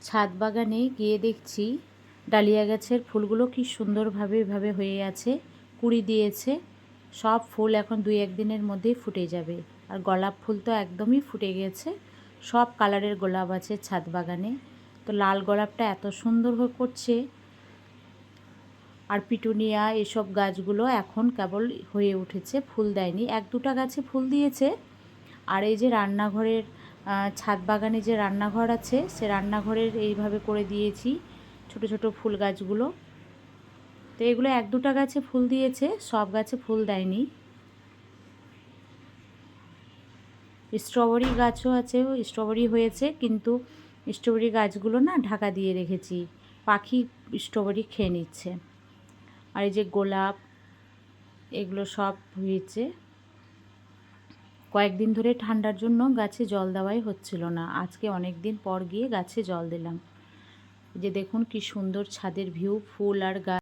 ছাদ বাগানে গিয়ে দেখছি ডালিয়া গাছের ফুলগুলো কি সুন্দরভাবে এভাবে হয়ে আছে, কুঁড়ি দিয়েছে। সব ফুল এখন 2-1 দিনের মধ্যেই ফুটে যাবে। আর গোলাপ ফুল তো একদমই ফুটে গেছে। সব কালারের গোলাপ আছে ছাদ বাগানে। তো লাল গোলাপটা এত সুন্দর করছে। আর পিটুনিয়া এসব গাছগুলো এখন কেবল হয়ে উঠেছে, ফুল দেয়নি। 1-2টা গাছে ফুল দিয়েছে। আর এই যে রান্নাঘরের ছাদ বাগানে যে রান্নাঘর আছে, সে রান্নাঘরের এইভাবে করে দিয়েছি ছোট ছোট ফুল গাছগুলো। তো এগুলো 1-2টা গাছে ফুল দিয়েছে, সব গাছে ফুল দেয়নি। স্ট্রবেরি গাছও আছে, স্ট্রবেরি হয়েছে, কিন্তু স্ট্রবেরি গাছগুলো না ঢাকা দিয়ে রেখেছি, পাখি স্ট্রবেরি খেয়ে নিচ্ছে। আর এই যে গোলাপ, এগুলো সব হয়েছে। কয়েকদিন ধরে ঠান্ডার জন্য গাছে জল দেওয়াই হচ্ছিল না। আজকে অনেক দিন পর গিয়ে গাছে জল দিলাম। যে দেখুন কি সুন্দর ছাদের ভিউ, ফুল আর গাছ।